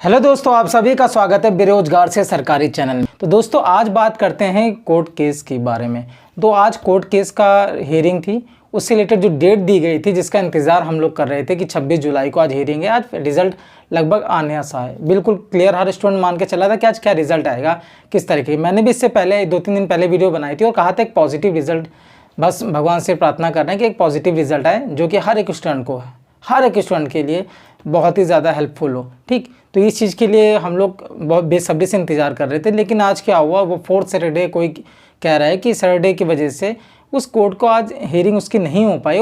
Hello दोस्तों, आप सभी का स्वागत है बेरोजगार से सरकारी चैनल में। तो दोस्तों आज बात करते हैं कोर्ट केस के बारे में। तो आज कोर्ट केस का हियरिंग थी, उससे रिलेटेड जो डेट दी गई थी जिसका इंतज़ार हम लोग कर रहे थे कि 26 जुलाई को आज हियरिंग है। आज रिजल्ट लगभग आने सा है, बिल्कुल क्लियर हर स्टूडेंट मान के चला था कि आज क्या रिजल्ट आएगा, किस तरीके। मैंने भी इससे पहले 2-3 दिन पहले वीडियो बनाई थी और कहा था एक पॉजिटिव रिजल्ट, बस भगवान से प्रार्थना कर रहे हैं कि एक पॉजिटिव रिजल्ट आए जो कि हर एक स्टूडेंट के लिए बहुत ही ज़्यादा हेल्पफुल हो। ठीक, तो इस चीज़ के लिए हम लोग बहुत बेसब्री से इंतज़ार कर रहे थे। लेकिन आज क्या हुआ, वो 4th सैटरडे कोई कह रहा है कि सैटरडे की वजह से उस कोर्ट को आज हियरिंग उसकी नहीं हो पाई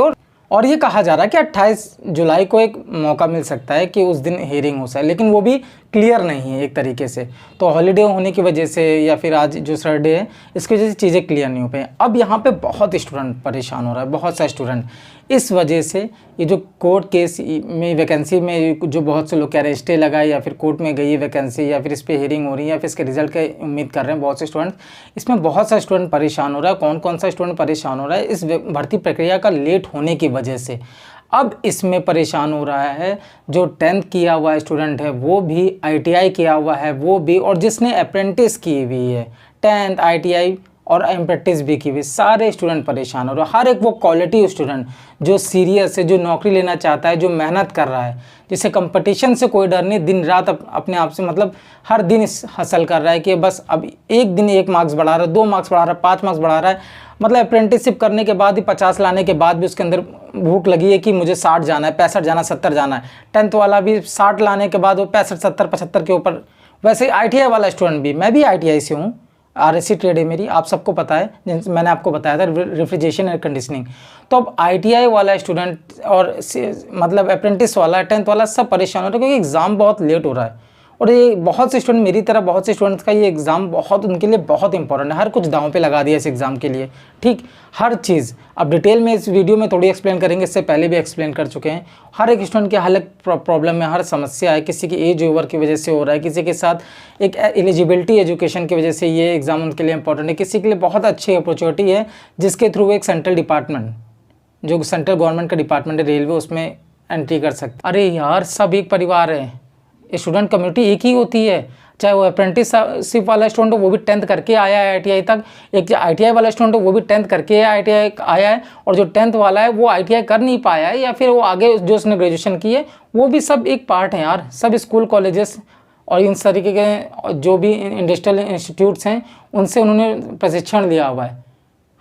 और ये कहा जा रहा है कि 28 जुलाई को एक मौका मिल सकता है कि उस दिन हियरिंग हो सके, लेकिन वो भी क्लियर नहीं है एक तरीके से। तो हॉलीडे होने की वजह से या फिर आज जो सैटरडे है इसकी वजह से चीज़ें क्लियर नहीं हो पाई। अब यहाँ पे बहुत स्टूडेंट परेशान हो रहा है, बहुत सारे स्टूडेंट इस वजह से। ये जो कोर्ट केस में वैकेंसी में जो बहुत से लोग कह रहे हैं स्टे लगाए या फिर कोर्ट में गई है वैकेंसी या फिर इस पर हियरिंग हो रही है या फिर इसके रिजल्ट की उम्मीद कर रहे हैं बहुत से स्टूडेंट। इसमें बहुत सारे स्टूडेंट परेशान हो रहा है। कौन कौन सा स्टूडेंट परेशान हो रहा है इस भर्ती प्रक्रिया का लेट होने की वजह से। अब इसमें परेशान हो रहा है जो 10th किया हुआ स्टूडेंट है, वो भी ITI किया हुआ है वो भी, और जिसने अप्रेंटिस की हुई है 10th ITI और अप्रेंटिस भी की हुई, सारे स्टूडेंट परेशान हो रहे हैं। हर एक वो क्वालिटी स्टूडेंट जो सीरियस है, जो नौकरी लेना चाहता है, जो मेहनत कर रहा है, जिसे कंपटीशन से कोई डर नहीं, दिन रात अपने आप से मतलब हर दिन हासिल कर रहा है कि बस अब एक दिन 1 मार्क्स बढ़ा रहा है, 2 मार्क्स बढ़ा रहा है, 5 मार्क्स बढ़ा रहा है। मतलब अप्रेंटिसशिप करने के बाद ही 50 लाने के बाद भी उसके अंदर भूख लगी है कि मुझे 60 जाना है, 65 जाना, 70 जाना है। 10th वाला भी 60 लाने के बाद वो 65, 70, 75 के ऊपर। वैसे ITI वाला स्टूडेंट भी, मैं भी ITI से हूँ, RSC ट्रेड है मेरी, आप सबको पता है, मैंने आपको बताया था रेफ्रिजरेशन एयर कंडीशनिंग। तो अब ITI वाला स्टूडेंट और मतलब अप्रेंटिस वाला 10th वाला सब परेशान हो रहे हैं क्योंकि एग्ज़ाम बहुत लेट हो रहा है। और ये बहुत से स्टूडेंट, मेरी तरह बहुत से स्टूडेंट्स का ये एग्ज़ाम बहुत उनके लिए बहुत इंपॉर्टेंट है। हर कुछ दांव पे लगा दिया इस एग्ज़ाम के लिए। ठीक, हर चीज़ अब डिटेल में इस वीडियो में थोड़ी एक्सप्लेन करेंगे, इससे पहले भी एक्सप्लेन कर चुके हैं। हर एक स्टूडेंट के हर एक प्रॉब्लम में हर समस्या है। किसी की एज ओवर की वजह से हो रहा है, किसी के साथ एक एलिजिबिलिटी एजुकेशन की वजह से ये एग्ज़ाम उनके लिए इंपॉर्टेंट है, किसी के लिए बहुत अच्छी अपॉर्चुनिटी है जिसके थ्रू एक सेंट्रल डिपार्टमेंट, जो सेंट्रल गवर्नमेंट का डिपार्टमेंट है रेलवे, उसमें एंट्री कर सकते। अरे यार, सब एक परिवार है, स्टूडेंट कम्युनिटी एक ही होती है। चाहे वो अप्रेंटिसशिप वाला स्टूडेंट हो वो भी 10th करके आया है ITI तक, एक ITI वाला स्टूडेंट हो वो भी 10th करके ITI आया है, और जो 10th वाला है वो ITI कर नहीं पाया है या फिर वो आगे जो उसने ग्रेजुएशन की है, वो भी सब एक पार्ट है यार। सब स्कूल कॉलेजेस और इन तरीके के जो भी इंडस्ट्रियल इंस्टीट्यूट्स हैं उनसे उन्होंने प्रशिक्षण लिया हुआ है।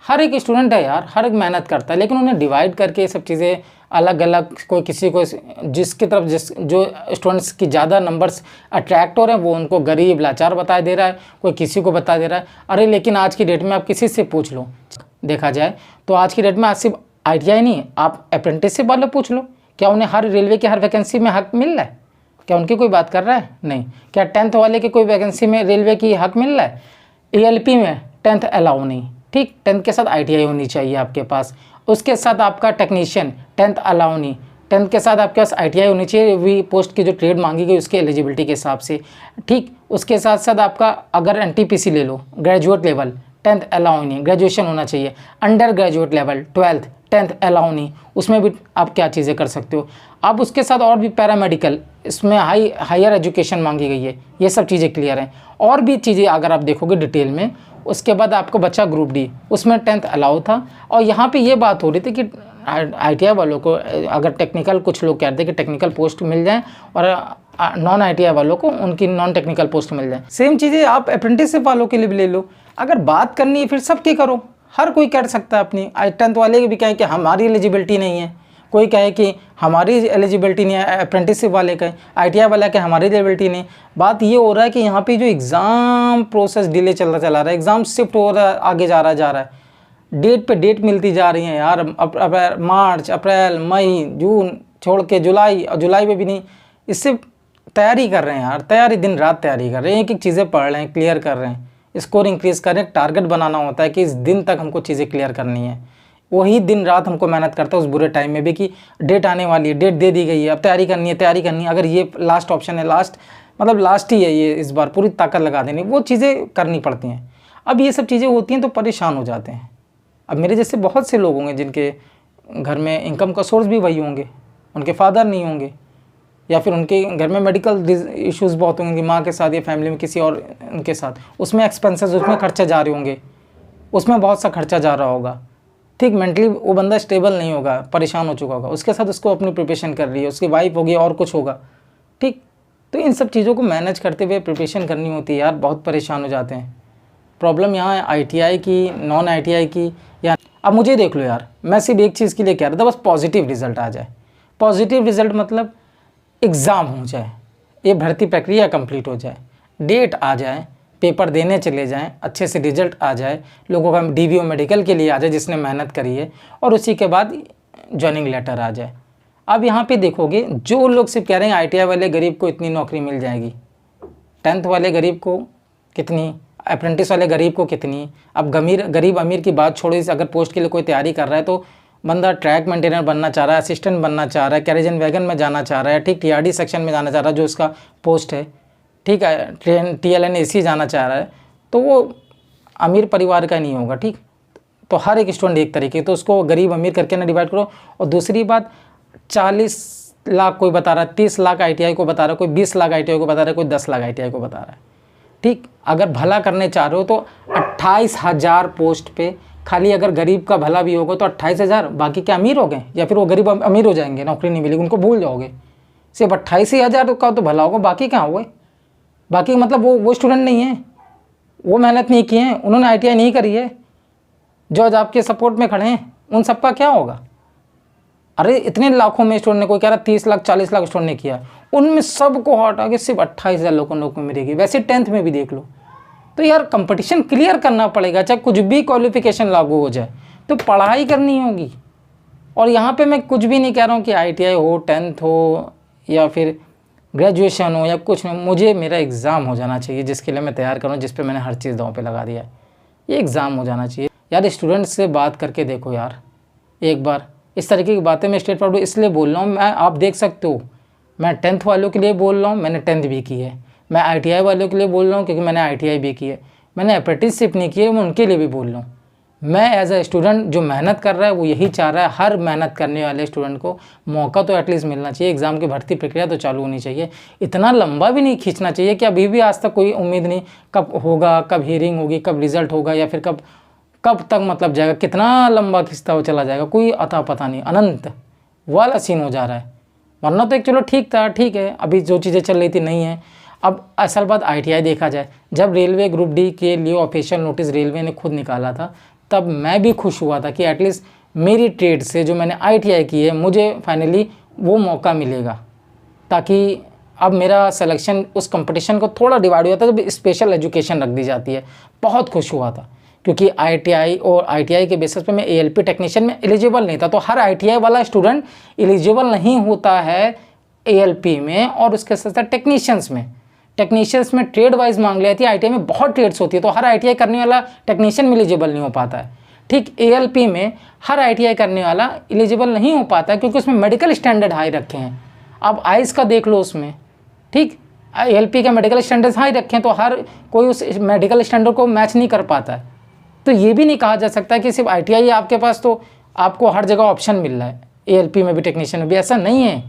हर एक स्टूडेंट है यार, हर एक मेहनत करता है, लेकिन उन्हें डिवाइड करके ये सब चीज़ें अलग अलग, कोई किसी को जिसकी तरफ जो स्टूडेंट्स की ज़्यादा नंबर्स अट्रैक्ट हो रहे हैं वो उनको गरीब लाचार बता दे रहा है, कोई किसी को बता दे रहा है। अरे लेकिन आज की डेट में आप किसी से पूछ लो, देखा जाए तो आज की डेट में आज सिर्फ ITI नहीं, आप अप्रेंटिसशिप वाले पूछ लो, क्या उन्हें हर रेलवे की हर वैकेंसी में हक मिल रहा है? क्या उनकी कोई बात कर रहा है? नहीं। क्या 10th वाले की कोई वैकेंसी में रेलवे की हक मिल रहा है? ALP में 10th अलाउ नहीं। ठीक, 10th के साथ ITI होनी चाहिए आपके पास, उसके साथ आपका टेक्नीशियन 10th अलाउ नहीं, 10th के साथ आपके पास ITI होनी चाहिए भी पोस्ट की जो ट्रेड मांगी गई उसके एलिजिबिलिटी के हिसाब से। ठीक, उसके साथ साथ आपका अगर NTPC ले लो, ग्रेजुएट लेवल 10th अलाउ नहीं, ग्रेजुएशन होना चाहिए। Under graduate level 12th 10th allow नहीं, उसमें भी आप क्या चीज़ें कर सकते हो। अब उसके साथ और भी पैरामेडिकल, इसमें हायर एजुकेशन मांगी गई है, ये सब चीज़ें क्लियर हैं। और भी चीज़ें अगर आप देखोगे डिटेल में, उसके बाद आपको बच्चा ग्रुप D, उसमें 10th अलाउ था। और यहाँ पे ये बात हो रही थी कि ITI वालों को अगर टेक्निकल, कुछ लोग कहते हैं कि टेक्निकल पोस्ट मिल जाए और नॉन ITI वालों को उनकी नॉन टेक्निकल पोस्ट मिल जाए। सेम चीज़ें आप अप्रेंटिसशिप वालों के लिए भी ले लो। अगर बात करनी है फिर सबकी करो, हर कोई कर सकता है अपनी। 10th वाले भी कहें कि हमारी एलिजिबिलिटी नहीं है, कोई कहे कि हमारी एलिजिबिलिटी नहीं है, अप्रेंटिसशिप वाले कहे, ITI वाला के हमारी एलिजिबिलिटी नहीं। बात ये हो रहा है कि यहाँ पे जो एग्ज़ाम प्रोसेस डिले चला रहा है, एग्ज़ाम शिफ्ट हो रहा है, आगे जा रहा है, डेट पे डेट मिलती जा रही हैं यार। मार्च, अप्रैल, मई, जून छोड़ के जुलाई, और जुलाई में भी नहीं। इससे तैयारी कर रहे हैं यार, तैयारी दिन रात तैयारी कर रहे हैं, एक एक चीज़ें पढ़ रहे हैं, क्लियर कर रहे हैं, स्कोर इंक्रीज़ कर रहे हैं। टारगेट बनाना होता है कि इस दिन तक हमको चीज़ें क्लियर करनी है, वही दिन रात हमको मेहनत करता है उस बुरे टाइम में भी कि डेट आने वाली है, डेट दे दी गई है, अब तैयारी करनी है। अगर ये लास्ट ऑप्शन है, लास्ट ही है, ये इस बार पूरी ताकत लगा देनी, वो चीज़ें करनी पड़ती हैं। अब ये सब चीज़ें होती हैं तो परेशान हो जाते हैं। अब मेरे जैसे बहुत से लोग होंगे जिनके घर में इनकम का सोर्स भी वही होंगे, उनके फादर नहीं होंगे, या फिर उनके घर में मेडिकल इश्यूज़ बहुत होंगे, माँ के साथ या फैमिली में किसी और उनके साथ, उसमें एक्सपेंसेस, उसमें खर्चे जा रहे होंगे, उसमें बहुत सा खर्चा जा रहा होगा। ठीक, मेंटली वो बंदा स्टेबल नहीं होगा, परेशान हो चुका होगा, उसके साथ उसको अपनी प्रिपरेशन कर रही है, उसकी वाइफ होगी और कुछ होगा। ठीक, तो इन सब चीज़ों को मैनेज करते हुए प्रिपरेशन करनी होती है यार, बहुत परेशान हो जाते हैं। प्रॉब्लम यहाँ है ITI की, नॉन ITI की। या अब मुझे देख लो यार, मैं सिर्फ एक चीज़ के लिए कह रहा था, बस पॉजिटिव रिजल्ट आ जाए। पॉजिटिव रिजल्ट मतलब एग्ज़ाम हो जाए, ये भर्ती प्रक्रिया कंप्लीट हो जाए, डेट आ जाए, पेपर देने चले जाएं, अच्छे से रिजल्ट आ जाए, लोगों का DVO मेडिकल के लिए आ जाए जिसने मेहनत करी है, और उसी के बाद ज्वाइनिंग लेटर आ जाए। अब यहाँ पे देखोगे, जो लोग सिर्फ कह रहे हैं ITI वाले गरीब को इतनी नौकरी मिल जाएगी, 10th वाले गरीब को कितनी, अप्रेंटिस वाले गरीब को कितनी। अब गरीब अमीर की बात छोड़ो, अगर पोस्ट के लिए कोई तैयारी कर रहा है तो बंदा ट्रैक मेंटेनर बनना चाह रहा है, असिस्टेंट बनना चाह रहा है, कैरेजन वैगन में जाना चाह रहा है, ठीक, TRD सेक्शन में जाना चाह रहा है जो उसका पोस्ट है, ठीक है, TLN AC जाना चाह रहा है, तो वो अमीर परिवार का नहीं होगा। ठीक, तो हर एक स्टूडेंट एक तरीके, तो उसको गरीब अमीर करके ना डिवाइड करो। और दूसरी बात, 40 लाख कोई बता रहा है, 30 लाख ITI को बता रहा है, कोई 20 लाख ITI को बता रहा है, कोई 10 लाख ITI को बता रहा है। ठीक, अगर भला करने चाह रहे हो तो 28,000 पोस्ट पे खाली अगर गरीब का भला भी होगा तो 28,000, बाकी क्या अमीर हो गए, या फिर वो गरीब अमीर हो जाएंगे, नौकरी नहीं मिलेगी, उनको भूल जाओगे। सिर्फ 28,000 का तो भला होगा, बाकी क्या हुए, बाकी मतलब वो स्टूडेंट नहीं है, वो मेहनत नहीं किए हैं, उन्होंने ITI नहीं करी है, जो आज आपके सपोर्ट में खड़े हैं, उन सबका क्या होगा। अरे इतने लाखों में स्टूडेंट ने, कोई कह रहा 30 लाख 40 लाख स्टूडेंट ने किया, उनमें सबको हटा के सिर्फ 28,000 लोगों को नौकरी मिलेगी। वैसे 10th में भी देख लो, तो यार कंपटीशन क्लियर करना पड़ेगा, चाहे कुछ भी क्वालिफिकेशन लागू हो जाए, तो पढ़ाई करनी होगी। और यहाँ पे मैं कुछ भी नहीं कह रहा हूँ कि ITI हो, 10th हो, या फिर ग्रेजुएशन हो, या कुछ नहीं, मुझे मेरा एग्ज़ाम हो जाना चाहिए जिसके लिए मैं तैयार करूँ, जिस पे मैंने हर चीज़ दांव पे लगा दिया है, ये एग्ज़ाम हो जाना चाहिए। यार स्टूडेंट्स से बात करके देखो यार एक बार, इस तरीके की बातें मैं स्ट्रेट फॉरवर्ड इसलिए बोल रहा हूँ, मैं, आप देख सकते हो, मैं 10th वालों के लिए बोल रहा हूँ, मैंने 10th भी की है, मैं ITI वालों के लिए बोल रहा हूँ क्योंकि मैंने ITI भी की है, मैंने अप्रेंटिसशिप नहीं की है, मैं उनके लिए भी बोल रहा हूँ। मैं एज अ स्टूडेंट जो मेहनत कर रहा है वो यही चाह रहा है, हर मेहनत करने वाले स्टूडेंट को मौका तो एटलीस्ट मिलना चाहिए, एग्ज़ाम की भर्ती प्रक्रिया तो चालू होनी चाहिए, इतना लंबा भी नहीं खींचना चाहिए कि अभी भी आज तक कोई उम्मीद नहीं कब होगा, कब हियरिंग होगी, कब रिजल्ट होगा, या फिर कब तक मतलब जाएगा, कितना लंबा खिंचता हुआ चला जाएगा, कोई अता पता नहीं, अनंत वाला सीन हो जा रहा है। वरना तो एक चलो ठीक था, ठीक है, अभी जो चीज़ें चल रही थी नहीं है। अब असल बात ITI देखा जाए, जब रेलवे ग्रुप D के लिए ऑफिशियल नोटिस रेलवे ने खुद निकाला था, तब मैं भी खुश हुआ था कि एटलीस्ट मेरी ट्रेड से जो मैंने ITI की है, मुझे फाइनली वो मौका मिलेगा, ताकि अब मेरा सिलेक्शन उस कंपटीशन को थोड़ा डिवाइड हुआ था, जब स्पेशल एजुकेशन रख दी जाती है। बहुत खुश हुआ था क्योंकि ITI और ITI के बेसिस पे मैं ALP टेक्नीशियन में एलिजिबल नहीं था, तो हर ITI वाला स्टूडेंट एलिजिबल नहीं होता है ALP में, और उसके साथ साथ टेक्नीशियंस में ट्रेड वाइज मांग लेती है। ITI में बहुत ट्रेड्स होती है, तो हर ITI करने वाला टेक्नीशियन में एलिजिबल नहीं हो पाता है। ठीक, ALP में हर ITI करने वाला एलिजिबल नहीं हो पाता है क्योंकि उसमें मेडिकल स्टैंडर्ड हाई रखे हैं। अब आइस का देख लो उसमें, ठीक, ALP का मेडिकल स्टैंडर्ड हाई रखे हैं, तो हर कोई उस मेडिकल स्टैंडर्ड को मैच नहीं कर पाता है। तो ये भी नहीं कहा जा सकता कि सिर्फ ITI है आपके पास तो आपको हर जगह ऑप्शन मिल रहा है, ALP में भी टेक्नीशियन में भी, ऐसा नहीं है,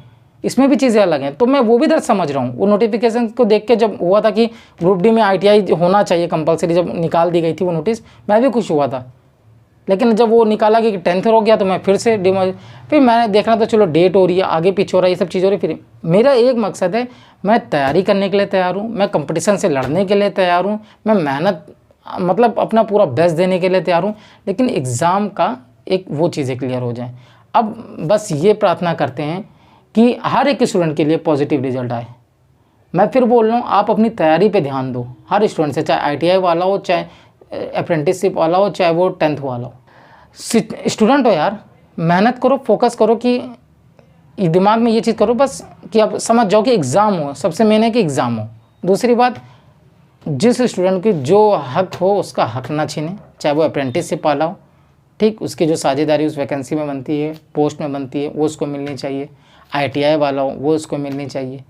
इसमें भी चीज़ें अलग हैं। तो मैं वो भी दर्द समझ रहा हूँ, वो नोटिफिकेशन को देख के जब हुआ था कि ग्रुप D में ITI होना चाहिए कंपलसरी, जब निकाल दी गई थी वो नोटिस, मैं भी खुश हुआ था। लेकिन जब वो निकाला कि 10th हो गया तो मैं फिर से फिर मैंने देखना तो चलो डेट हो रही है, आगे पीछे हो रहा है, ये सब चीज़ हो रही है। फिर मेरा एक मकसद है, मैं तैयारी करने के लिए तैयार हूँ, मैं कंपटीशन से लड़ने के लिए तैयार हूँ, मैं मेहनत मतलब अपना पूरा बेस्ट देने के लिए तैयार हूँ, लेकिन एग्ज़ाम का एक वो चीज़ें क्लियर हो जाएँ। अब बस ये प्रार्थना करते हैं कि हर एक स्टूडेंट के लिए पॉजिटिव रिजल्ट आए। मैं फिर बोल रहा हूँ, आप अपनी तैयारी पे ध्यान दो, हर स्टूडेंट से, चाहे ITI वाला हो, चाहे अप्रेंटिसशिप वाला हो, चाहे वो 10th वाला हो, स्टूडेंट हो यार, मेहनत करो, फोकस करो, कि दिमाग में ये चीज़ करो बस कि आप समझ जाओ कि एग्ज़ाम हो, सबसे मेन है कि एग्ज़ाम हो। दूसरी बात, जिस स्टूडेंट की जो हक हो उसका हक ना छीने, चाहे वो अप्रेंटिसशिप वाला हो, ठीक, उसकी जो साझेदारी उस वैकेंसी में बनती है, पोस्ट में बनती है, वो उसको मिलनी चाहिए। ITI वाला हो वो उसको मिलनी चाहिए,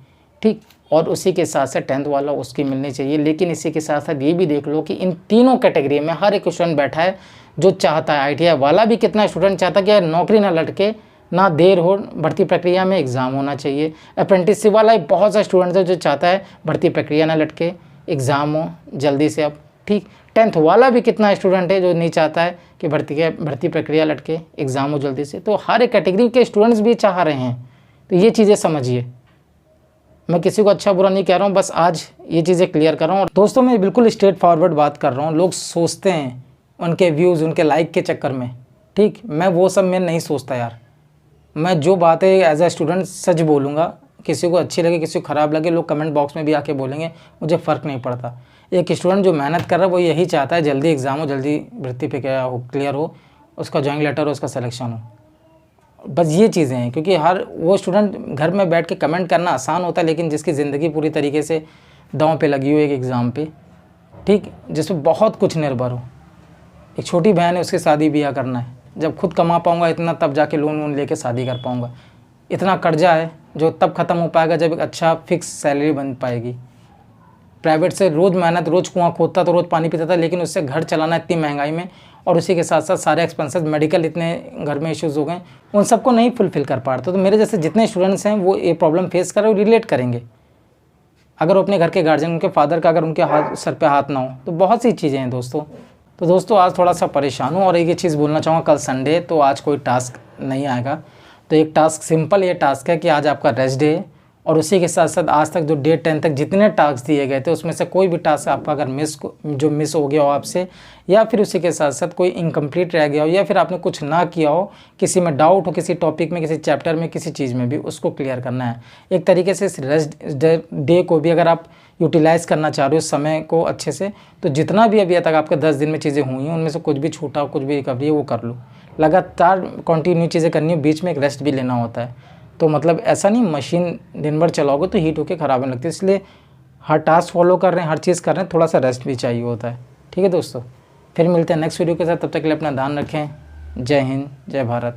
ठीक, और उसी के साथ साथ 10th वाला उसकी मिलनी चाहिए। लेकिन इसी के साथ साथ ये भी देख लो कि इन तीनों कैटेगरी में हर एक स्टूडेंट बैठा है जो चाहता है, ITI वाला भी कितना स्टूडेंट चाहता है कि यार नौकरी ना लटके, ना देर हो भर्ती प्रक्रिया में, एग्ज़ाम होना चाहिए। अप्रेंटिसशिप वाला बहुत सा स्टूडेंट है जो चाहता है भर्ती प्रक्रिया ना लटके, एग्ज़ाम हो जल्दी से अब, ठीक। 10th वाला भी कितना स्टूडेंट है जो नहीं चाहता है कि भर्ती प्रक्रिया लटके, एग्ज़ाम हो जल्दी से। तो हर एक कैटेगरी के स्टूडेंट्स भी चाह रहे हैं। तो ये चीज़ें समझिए, मैं किसी को अच्छा बुरा नहीं कह रहा हूँ, बस आज ये चीज़ें क्लियर कर रहा हूँ। और दोस्तों मैं बिल्कुल स्ट्रेट फॉरवर्ड बात कर रहा हूँ। लोग सोचते हैं उनके व्यूज़, उनके लाइक के चक्कर में, ठीक। मैं वो सब मैं नहीं सोचता यार। मैं जो बातें एज अ स्टूडेंट सच बोलूँगा, किसी को अच्छी लगे किसी को ख़राब लगे, लोग कमेंट बॉक्स में भी आके बोलेंगे, मुझे फ़र्क नहीं पड़ता। एक स्टूडेंट जो मेहनत कर रहा है वो यही चाहता है जल्दी एग्ज़ाम हो, जल्दी भर्ती पे क्या हो, क्लियर हो, उसका जॉइनिंग लेटर हो, उसका सिलेक्शन हो, बस ये चीज़ें हैं। क्योंकि हर वो स्टूडेंट घर में बैठ के कमेंट करना आसान होता है, लेकिन जिसकी ज़िंदगी पूरी तरीके से दांव पे लगी हुई है एक एग्ज़ाम पे, ठीक, जिसमें बहुत कुछ निर्भर हो। एक छोटी बहन है, उसकी शादी ब्याह करना है, जब खुद कमा पाऊँगा इतना तब जाके लोन वोन लेके शादी कर पाऊँगा। इतना कर्जा है जो तब ख़त्म हो पाएगा जब एक अच्छा फिक्स सैलरी बन पाएगी। प्राइवेट से रोज़ मेहनत, रोज़ कुआं खोदता तो रोज़ पानी पीता था, लेकिन उससे घर चलाना इतनी महंगाई में, और उसी के साथ साथ सारे एक्सपेंसेस, मेडिकल इतने घर में इश्यूज़ हो गए, उन सबको नहीं फुलफ़िल कर पा रहे। तो मेरे जैसे जितने स्टूडेंट्स हैं वो ये प्रॉब्लम फेस कर रहे हो, रिलेट करेंगे। अगर वो अपने घर के गार्जियन, उनके फादर का अगर उनके हाथ सर पे हाथ ना हो, तो बहुत सी चीज़ें हैं दोस्तों। तो दोस्तों आज थोड़ा सा परेशान हूँ, और एक चीज़ बोलना चाहूँगा, कल संडे तो आज कोई टास्क नहीं आएगा। तो एक टास्क, सिंपल ये टास्क है कि आज आपका रेस्ट डे है, और उसी के साथ साथ आज तक जो डेट 10 तक जितने टास्क दिए गए थे उसमें से कोई भी टास्क आपका अगर मिस हो गया हो आपसे, या फिर उसी के साथ साथ कोई इनकम्प्लीट रह गया हो, या फिर आपने कुछ ना किया हो, किसी में डाउट हो, किसी टॉपिक में, किसी चैप्टर में, किसी चीज़ में भी, उसको क्लियर करना है। एक तरीके से इस रेस्ट डे को भी अगर आप यूटिलाइज़ करना चाह रहे हो समय को अच्छे से, तो जितना भी अभी तक आपके 10 दिन में चीज़ें हुई हैं उनमें से कुछ भी छूटा हो, कुछ भी रिकवरी है वो कर लो। लगातार कंटिन्यू चीज़ें करनी हो, बीच में एक रेस्ट भी लेना होता है। तो मतलब ऐसा नहीं मशीन दिन भर चलाओगे तो हीट होकर ख़राब होने लगती है, इसलिए हर टास्क फॉलो कर रहे हैं, हर चीज़ कर रहे हैं, थोड़ा सा रेस्ट भी चाहिए होता है। ठीक है दोस्तों, फिर मिलते हैं नेक्स्ट वीडियो के साथ, तब तक के लिए अपना ध्यान रखें। जय हिंद, जय भारत।